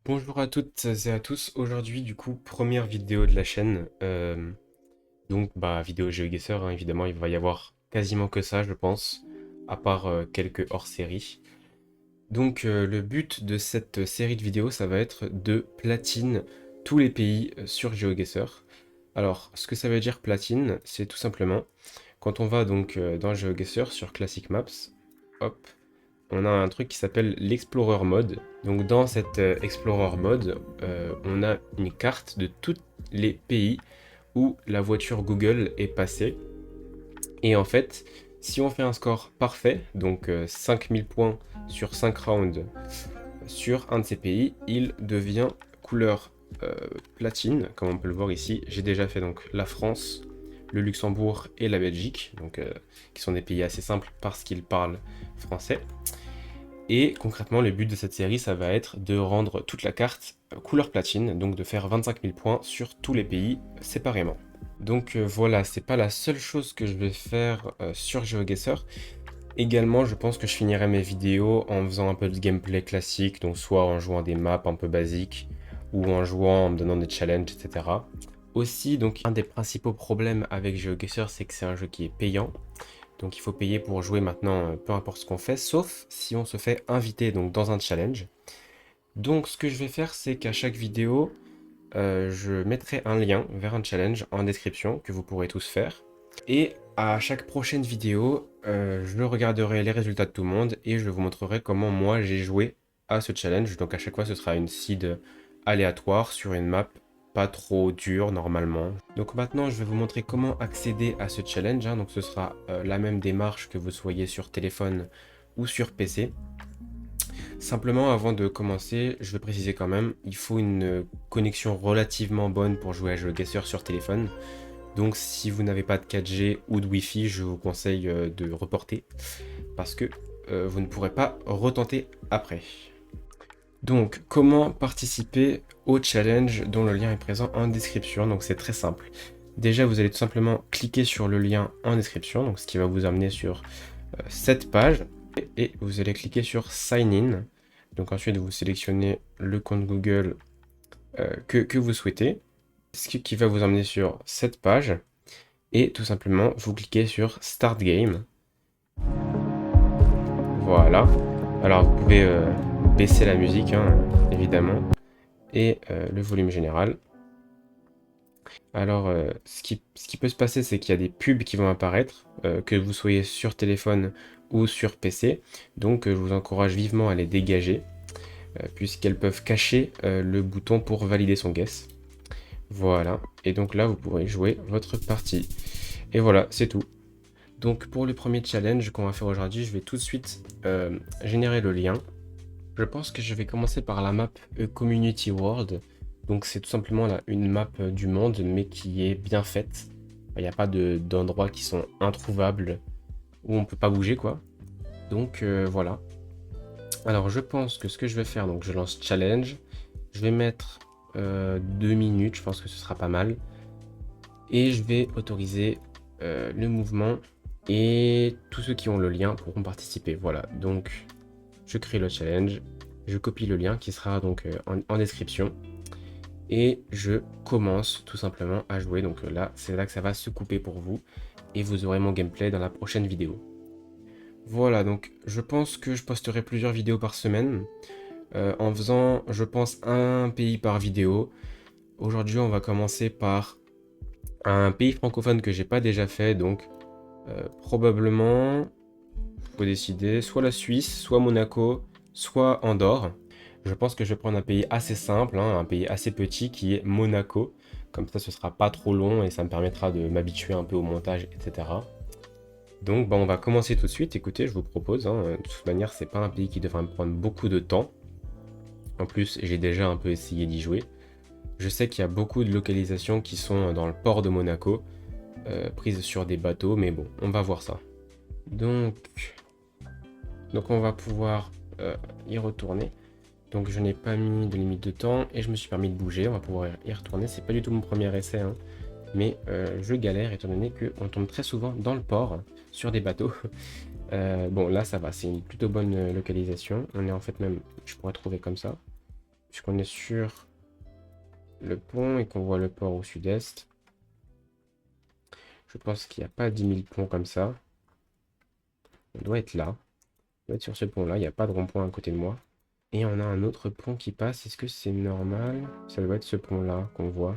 Bonjour à toutes et à tous. Aujourd'hui, du coup, première vidéo de la chaîne. Vidéo GeoGuessr, hein, évidemment, il va y avoir quasiment que ça, je pense, à part quelques hors-série. Le but de cette série de vidéos, ça va être de platine tous les pays sur GeoGuessr. Alors, ce que ça veut dire platine, c'est tout simplement quand on va dans GeoGuessr sur Classic Maps, hop, on a un truc qui s'appelle l'Explorer Mode. Donc dans cet Explorer Mode, on a une carte de tous les pays où la voiture Google est passée. Et en fait, si on fait un score parfait, donc 5000 points sur 5 rounds sur un de ces pays, il devient couleur platine, comme on peut le voir ici. J'ai déjà fait donc la France, le Luxembourg et la Belgique, qui sont des pays assez simples parce qu'ils parlent français. Et concrètement, le but de cette série, ça va être de rendre toute la carte couleur platine, donc de faire 25 000 points sur tous les pays séparément. Voilà, c'est pas la seule chose que je vais faire sur GeoGuessr. Également, je pense que je finirai mes vidéos en faisant un peu de gameplay classique, donc soit en jouant des maps un peu basiques, ou en jouant, en me donnant des challenges, etc. Aussi, donc un des principaux problèmes avec GeoGuessr, c'est que c'est un jeu qui est payant. Donc il faut payer pour jouer maintenant, peu importe ce qu'on fait, sauf si on se fait inviter donc dans un challenge. Donc ce que je vais faire, c'est qu'à chaque vidéo, je mettrai un lien vers un challenge en description que vous pourrez tous faire. Et à chaque prochaine vidéo, je regarderai les résultats de tout le monde et je vous montrerai comment moi j'ai joué à ce challenge. Donc à chaque fois, ce sera une seed aléatoire sur une map pas trop dure normalement. Donc maintenant, je vais vous montrer comment accéder à ce challenge, hein. Donc ce sera la même démarche que vous soyez sur téléphone ou sur PC. Simplement, avant de commencer, je vais préciser quand même, il faut une connexion relativement bonne pour jouer à GeoGuessr sur téléphone. Donc si vous n'avez pas de 4G ou de Wi-Fi, je vous conseille de reporter parce que vous ne pourrez pas retenter après. Donc comment participer au challenge dont le lien est présent en description. Donc c'est très simple. Déjà vous allez tout simplement cliquer sur le lien en description, donc ce qui va vous amener sur cette page et vous allez cliquer sur Sign In. Donc ensuite vous sélectionnez le compte Google que vous souhaitez, ce qui va vous emmener sur cette page. Et tout simplement, vous cliquez sur Start Game. Voilà. Alors vous pouvez baisser la musique, hein, évidemment, et le volume général. Alors, ce qui peut se passer, c'est qu'il y a des pubs qui vont apparaître, que vous soyez sur téléphone ou sur PC. Donc, je vous encourage vivement à les dégager, puisqu'elles peuvent cacher le bouton pour valider son guess. Voilà. Et donc là, vous pourrez jouer votre partie. Et voilà, c'est tout. Donc pour le premier challenge qu'on va faire aujourd'hui, je vais tout de suite générer le lien. Je pense que je vais commencer par la map Community World. Donc c'est tout simplement une map du monde, mais qui est bien faite. Il n'y a pas d'endroits qui sont introuvables, où on peut pas bouger quoi. Voilà. Alors je pense que ce que je vais faire, donc je lance challenge. Je vais mettre 2 minutes, je pense que ce sera pas mal. Et je vais autoriser le mouvement. Et tous ceux qui ont le lien pourront participer. Voilà, donc je crée le challenge, je copie le lien qui sera donc en description. Et je commence tout simplement à jouer. Donc là, c'est là que ça va se couper pour vous. Et vous aurez mon gameplay dans la prochaine vidéo. Voilà, donc je pense que je posterai plusieurs vidéos par semaine. En faisant, je pense, un pays par vidéo. Aujourd'hui, on va commencer par un pays francophone que j'ai pas déjà fait. Donc probablement, faut décider, soit la Suisse, soit Monaco, soit Andorre. Je pense que je vais prendre un pays assez simple, hein, un pays assez petit qui est Monaco. Comme ça, ce sera pas trop long et ça me permettra de m'habituer un peu au montage, etc. Donc, on va commencer tout de suite. Écoutez, je vous propose, hein, de toute manière, c'est pas un pays qui devrait me prendre beaucoup de temps. En plus, j'ai déjà un peu essayé d'y jouer. Je sais qu'il y a beaucoup de localisations qui sont dans le port de Monaco, prises sur des bateaux, mais bon, on va voir ça. Donc on va pouvoir y retourner. Donc je n'ai pas mis de limite de temps et je me suis permis de bouger. On va pouvoir y retourner. C'est pas du tout mon premier essai, hein, mais je galère étant donné qu'on tombe très souvent dans le port sur des bateaux. Bon là ça va, c'est une plutôt bonne localisation. On est en fait même, je pourrais trouver comme ça. puisqu'on est sur le pont et qu'on voit le port au sud-est. Je pense qu'il n'y a pas 10 000 ponts comme ça. On doit être là. On doit être sur ce pont-là. Il n'y a pas de rond-point à côté de moi. Et on a un autre pont qui passe. Est-ce que c'est normal? Ça doit être ce pont-là qu'on voit.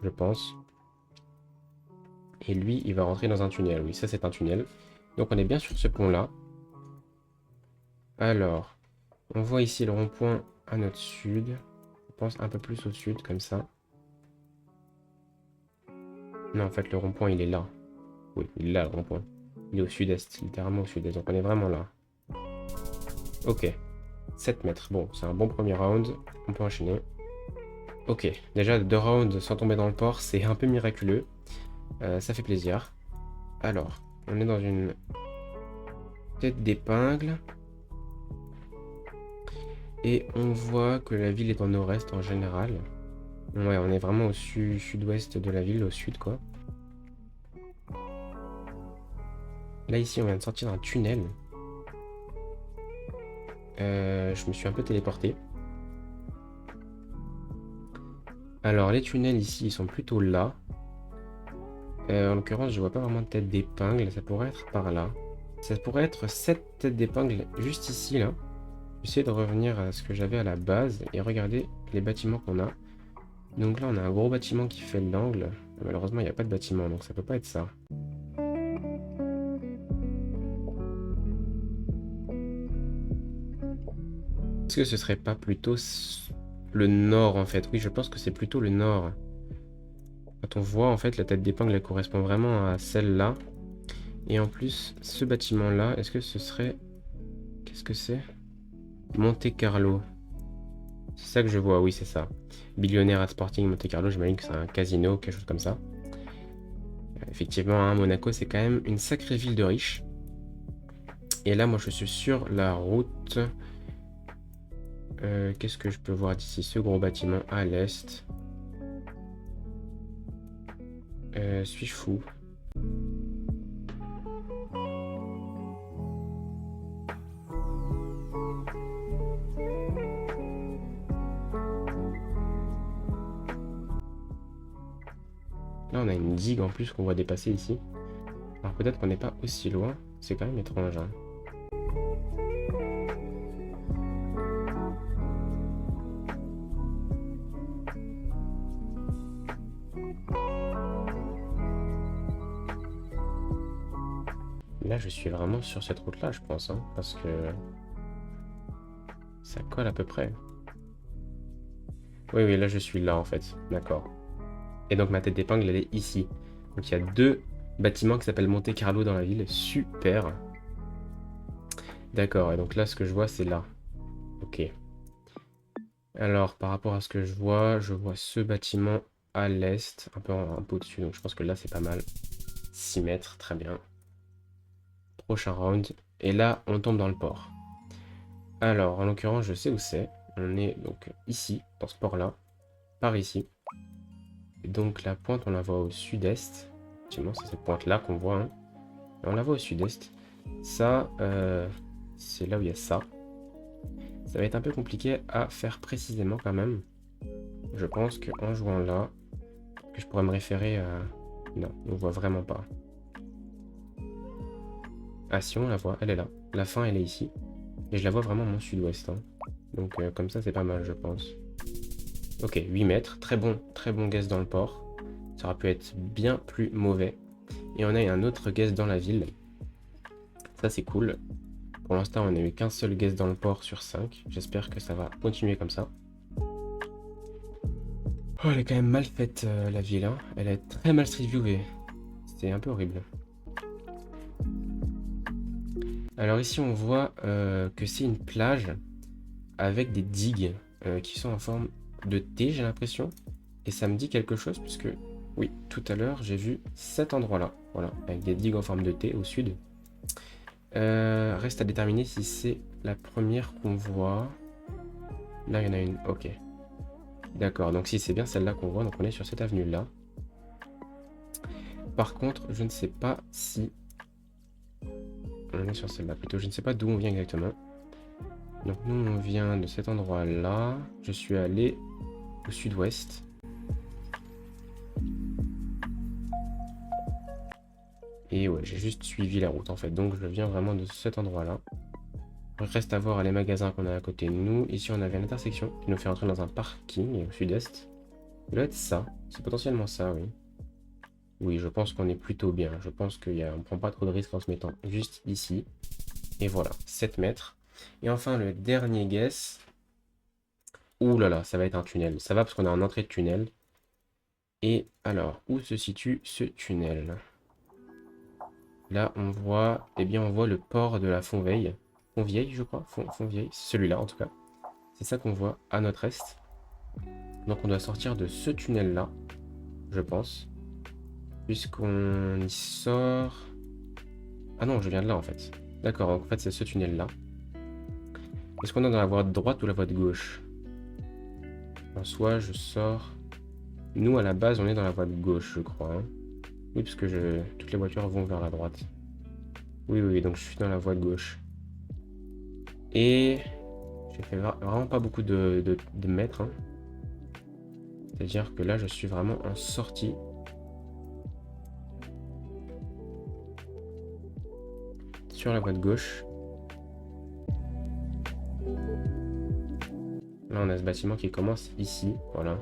Je pense. Et lui, il va rentrer dans un tunnel. Oui, ça c'est un tunnel. Donc on est bien sur ce pont-là. Alors, on voit ici le rond-point à notre sud. Je pense un peu plus au sud, comme ça. Non, en fait, le rond-point, il est là. Oui, il est là, le rond-point. Il est au sud-est, littéralement au sud-est. Donc on est vraiment là. Ok. 7 mètres. Bon, c'est un bon premier round. On peut enchaîner. Ok. Déjà, 2 rounds sans tomber dans le port, c'est un peu miraculeux. Ça fait plaisir. Alors, on est dans une tête d'épingle. Et on voit que la ville est en nord-est en général. Ouais, on est vraiment au sud-ouest de la ville, au sud quoi. Là ici, on vient de sortir d'un tunnel. Je me suis un peu téléporté. Alors, les tunnels ici, ils sont plutôt là. En l'occurrence, je vois pas vraiment de tête d'épingle. Ça pourrait être par là. Ça pourrait être cette tête d'épingle juste ici, là. J'essaie de revenir à ce que j'avais à la base et regarder les bâtiments qu'on a. Donc là, on a un gros bâtiment qui fait l'angle. Malheureusement, il n'y a pas de bâtiment, donc ça peut pas être ça. Est-ce que ce serait pas plutôt le nord, en fait? Oui, je pense que c'est plutôt le nord. Quand on voit, en fait, la tête d'épingle, elle correspond vraiment à celle-là. Et en plus, ce bâtiment-là, est-ce que ce serait... Qu'est-ce que c'est? Monte Carlo. C'est ça que je vois, oui, c'est ça. Billionnaire at Sporting Monte Carlo, j'imagine que c'est un casino, quelque chose comme ça. Effectivement, hein, Monaco, c'est quand même une sacrée ville de riches. Et là, moi, je suis sur la route. Qu'est-ce que je peux voir d'ici? Ce gros bâtiment à l'est. Suis-je fou? Là, on a une digue en plus qu'on voit dépasser ici. Alors peut-être qu'on n'est pas aussi loin. C'est quand même étrange, hein. Là, je suis vraiment sur cette route-là, je pense, hein, parce que ça colle à peu près. Oui, oui, là, je suis là, en fait. D'accord. Et donc, ma tête d'épingle, elle est ici. Donc, il y a 2 bâtiments qui s'appellent Monte Carlo dans la ville. Super. D'accord, et donc là, ce que je vois, c'est là. Ok. Alors, par rapport à ce que je vois ce bâtiment à l'est, un peu au-dessus. Donc, je pense que là, c'est pas mal. 6 mètres, très bien. Prochain round. Et là, on tombe dans le port. Alors, en l'occurrence, je sais où c'est. On est donc ici, dans ce port-là. Par ici. Et donc, la pointe, on la voit au sud-est. Effectivement, c'est cette pointe-là qu'on voit, hein. Et on la voit au sud-est. Ça, c'est là où il y a ça. Ça va être un peu compliqué à faire précisément quand même. Je pense qu'en jouant là, que je pourrais me référer à... Non, on ne voit vraiment pas. Ah si, on la voit, elle est là. La fin, elle est ici. Et je la vois vraiment mon sud-ouest, hein. Donc comme ça, c'est pas mal, je pense. Ok, 8 mètres. Très bon guess dans le port. Ça aurait pu être bien plus mauvais. Et on a un autre guess dans la ville. Ça, c'est cool. Pour l'instant, on n'a eu qu'un seul guess dans le port sur 5. J'espère que ça va continuer comme ça. Oh, elle est quand même mal faite, la ville, hein. Elle est très mal street viewée. C'est un peu horrible. Alors ici, on voit que c'est une plage avec des digues qui sont en forme de T, j'ai l'impression. Et ça me dit quelque chose, puisque, oui, tout à l'heure, j'ai vu cet endroit-là. Voilà, avec des digues en forme de T au sud. Reste à déterminer si c'est la première qu'on voit. Là, il y en a une. Ok. D'accord, donc si c'est bien celle-là qu'on voit, donc on est sur cette avenue-là. Par contre, je ne sais pas si... On est sur celle-là plutôt, je ne sais pas d'où on vient exactement. Donc nous, on vient de cet endroit-là. Je suis allé au sud-ouest. Et ouais, j'ai juste suivi la route en fait. Donc je viens vraiment de cet endroit-là. Il reste à voir les magasins qu'on a à côté de nous. Ici, on avait une intersection qui nous fait entrer dans un parking au sud-est. Ça doit être ça. C'est potentiellement ça, oui. Oui, je pense qu'on est plutôt bien. Je pense qu'on ne prend pas trop de risques en se mettant juste ici. Et voilà, 7 mètres. Et enfin, le dernier guess. Ouh là là, ça va être un tunnel. Ça va parce qu'on a une entrée de tunnel. Et alors, où se situe ce tunnel? Là, on voit, eh bien, on voit le port de la Fontvieille. Fontvieille, je crois. Fontvieille, celui-là en tout cas. C'est ça qu'on voit à notre est. Donc on doit sortir de ce tunnel-là, je pense. Puisqu'on y sort... Ah non, je viens de là en fait. D'accord, en fait c'est ce tunnel-là. Est-ce qu'on est dans la voie de droite ou la voie de gauche? En soi, je sors... Nous, à la base, on est dans la voie de gauche, je crois. Hein. Oui, parce que toutes les voitures vont vers la droite. Oui, oui, donc je suis dans la voie de gauche. Et... J'ai fait vraiment pas beaucoup de mètres. Hein. C'est-à-dire que là, je suis vraiment en sortie. Sur la voie de gauche. Là, on a ce bâtiment qui commence ici, voilà.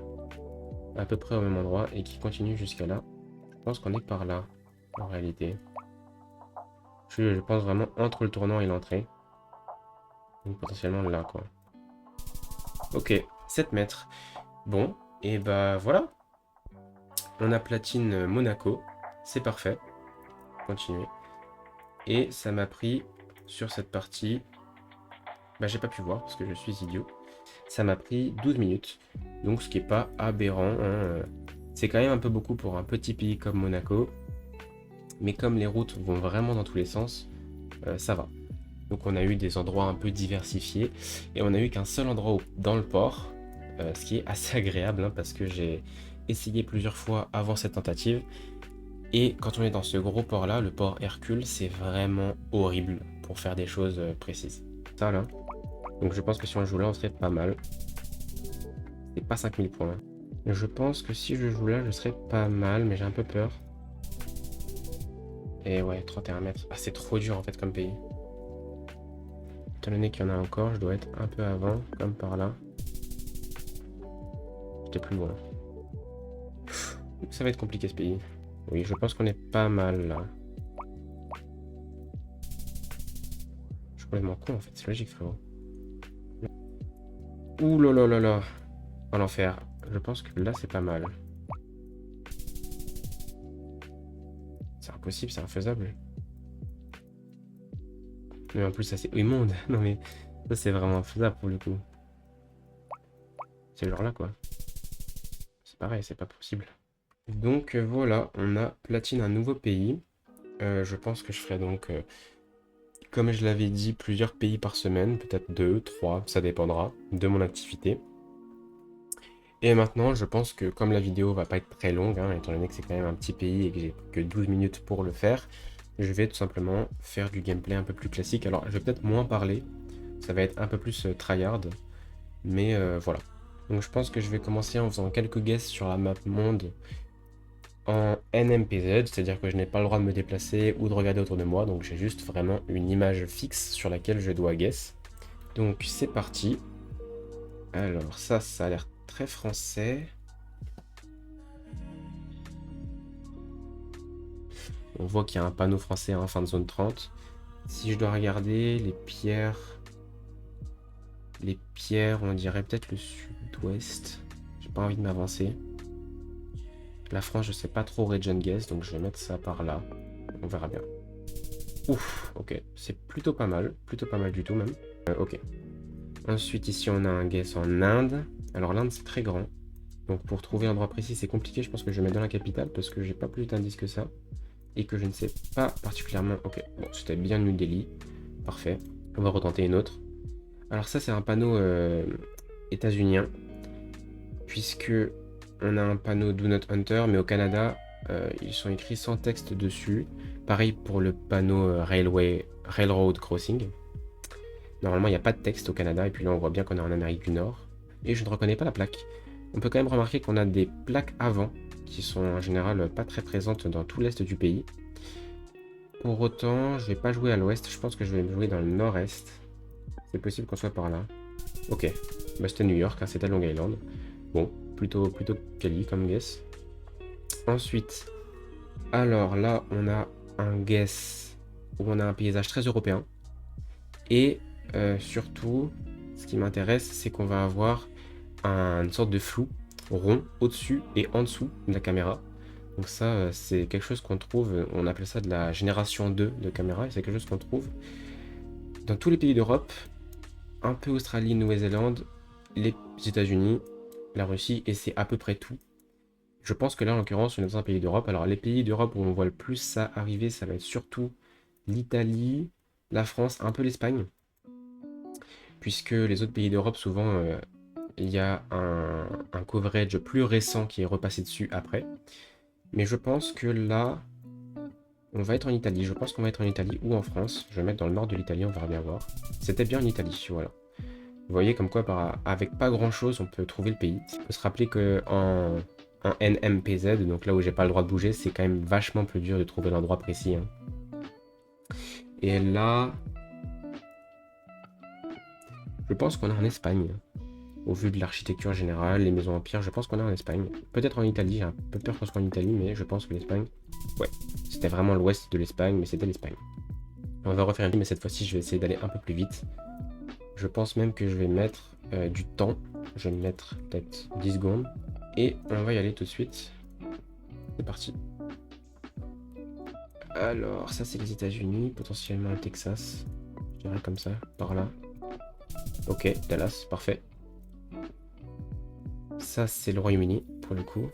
À peu près au même endroit et qui continue jusqu'à là. Je pense qu'on est par là, en réalité. Je pense vraiment entre le tournant et l'entrée. Donc potentiellement là, quoi. Ok, 7 mètres. Bon, et bah voilà. On a platine Monaco. C'est parfait. Continuer. Et ça m'a pris sur cette partie... Bah j'ai pas pu voir parce que je suis idiot. Ça m'a pris 12 minutes. Donc ce qui est pas aberrant. Hein. C'est quand même un peu beaucoup pour un petit pays comme Monaco. Mais comme les routes vont vraiment dans tous les sens, ça va. Donc on a eu des endroits un peu diversifiés. Et on a eu qu'un seul endroit dans le port. Ce qui est assez agréable hein, parce que j'ai essayé plusieurs fois avant cette tentative. Et quand on est dans ce gros port là, le port Hercule, c'est vraiment horrible pour faire des choses précises. Ça là. Donc je pense que si on joue là, on serait pas mal. C'est pas 5000 points. Je pense que si je joue là, je serais pas mal, mais j'ai un peu peur. Et ouais, 31 mètres. Ah, c'est trop dur en fait comme pays. Étant donné qu'il y en a encore, je dois être un peu avant, comme par là. J'étais plus loin. Ça va être compliqué ce pays. Oui, je pense qu'on est pas mal là. Je suis complètement con en fait, c'est logique frérot. Ouh là là là là. En enfer. Je pense que là c'est pas mal. C'est impossible, c'est infaisable. Mais en plus ça c'est immonde. Non mais ça c'est vraiment infaisable pour le coup. C'est genre là quoi. C'est pareil, c'est pas possible. Donc voilà, on a platine un nouveau pays. Je pense que je ferai donc, comme je l'avais dit, plusieurs pays par semaine, peut-être 2, 3, ça dépendra de mon activité. Et maintenant, je pense que comme la vidéo va pas être très longue, hein, étant donné que c'est quand même un petit pays et que j'ai que 12 minutes pour le faire, je vais tout simplement faire du gameplay un peu plus classique. Alors, je vais peut-être moins parler, ça va être un peu plus tryhard, mais voilà. Donc je pense que je vais commencer en faisant quelques guesses sur la map monde en NMPZ, c'est-à-dire que je n'ai pas le droit de me déplacer ou de regarder autour de moi, donc j'ai juste vraiment une image fixe sur laquelle je dois guess. Donc c'est parti. Alors ça a l'air très français. On voit qu'il y a un panneau français en fin de zone 30. Si je dois regarder les pierres, on dirait peut-être le sud-ouest. J'ai pas envie de m'avancer. La France, je sais pas trop region guess, donc je vais mettre ça par là. On verra bien. Ouf, ok, c'est plutôt pas mal du tout même. Ok. Ensuite, ici, on a un guess en Inde. Alors, l'Inde, c'est très grand. Donc, pour trouver un endroit précis, c'est compliqué. Je pense que je vais mettre dans la capitale parce que j'ai pas plus d'indices que ça. Et que je ne sais pas particulièrement... Ok, bon, c'était bien New Delhi. Parfait. On va retenter une autre. Alors, ça, c'est un panneau états-unien. Puisque on a un panneau Do Not Enter, mais au Canada, ils sont écrits sans texte dessus. Pareil pour le panneau Railroad Crossing. Normalement, il n'y a pas de texte au Canada, et puis là, on voit bien qu'on est en Amérique du Nord. Et je ne reconnais pas la plaque. On peut quand même remarquer qu'on a des plaques avant, qui sont en général pas très présentes dans tout l'est du pays. Pour autant, je vais pas jouer à l'ouest, je pense que je vais jouer dans le nord-est. C'est possible qu'on soit par là. Ok, bah, c'était New York, hein, c'était Long Island. Bon, plutôt quali comme guess. Ensuite, alors là, on a un guess où on a un paysage très européen. Et surtout, ce qui m'intéresse, c'est qu'on va avoir une sorte de flou rond au-dessus et en dessous de la caméra. Donc ça, c'est quelque chose qu'on trouve, on appelle ça de la génération 2 de caméra, et c'est quelque chose qu'on trouve dans tous les pays d'Europe, un peu Australie, Nouvelle-Zélande, les États-Unis, la Russie, et c'est à peu près tout. Je pense que là, en l'occurrence, on est dans un pays d'Europe. Alors, les pays d'Europe où on voit le plus ça arriver, ça va être surtout l'Italie, la France, un peu l'Espagne. Puisque les autres pays d'Europe, souvent, il y a un coverage plus récent qui est repassé dessus après. Mais je pense que là, on va être en Italie. Je pense qu'on va être en Italie ou en France. Je vais mettre dans le nord de l'Italie, on verra bien voir. C'était bien en Italie, voilà. Vous voyez comme quoi, avec pas grand chose, on peut trouver le pays. Il faut se rappeler qu'en NMPZ, donc là où j'ai pas le droit de bouger, c'est quand même vachement plus dur de trouver l'endroit précis. Hein. Et là, je pense qu'on est en Espagne. Au vu de l'architecture générale, les maisons empires, je pense qu'on est en Espagne. Peut-être en Italie, j'ai un peu peur qu'on soit en Italie, mais je pense que l'Espagne... Ouais, c'était vraiment l'ouest de l'Espagne, mais c'était l'Espagne. On va refaire un film, mais cette fois-ci, je vais essayer d'aller un peu plus vite. Je pense même que je vais mettre du temps. Je vais mettre peut-être 10 secondes. Et on va y aller tout de suite. C'est parti. Alors, ça c'est les États-Unis, potentiellement le Texas. Je dirais comme ça, par là. Ok, Dallas, parfait. Ça c'est le Royaume-Uni, pour le coup.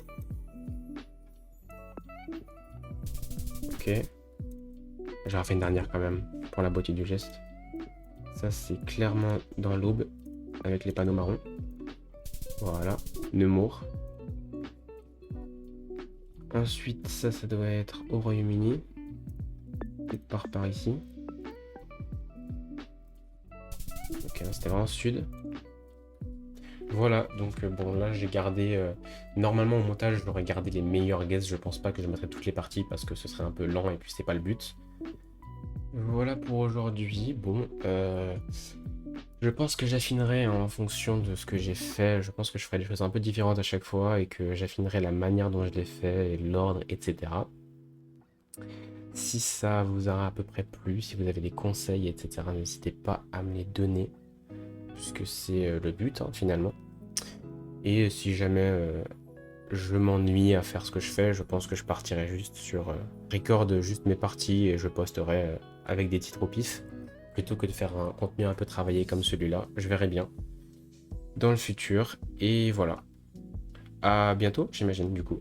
Ok. J'aurais fait une dernière quand même, pour la beauté du geste. Ça c'est clairement dans l'Aube, avec les panneaux marrons. Voilà, Nemours. Ensuite, ça doit être au Royaume-Uni. Peut-être par ici. Ok, c'était vraiment sud. Voilà, donc bon là j'ai gardé... normalement au montage j'aurais gardé les meilleurs guesses, je pense pas que je mettrais toutes les parties parce que ce serait un peu lent et puis c'est pas le but. Voilà pour aujourd'hui, bon, je pense que j'affinerai en fonction de ce que j'ai fait, je pense que je ferai des choses un peu différentes à chaque fois et que j'affinerai la manière dont je les fais et l'ordre, etc. Si ça vous aura à peu près plu, si vous avez des conseils, etc., n'hésitez pas à me les donner, puisque c'est le but, hein, finalement. Et si jamais je m'ennuie à faire ce que je fais, je pense que je partirai juste sur record juste mes parties et je posterai avec des titres au pif, plutôt que de faire un contenu un peu travaillé comme celui-là. Je verrai bien dans le futur. Et voilà. À bientôt, j'imagine, du coup.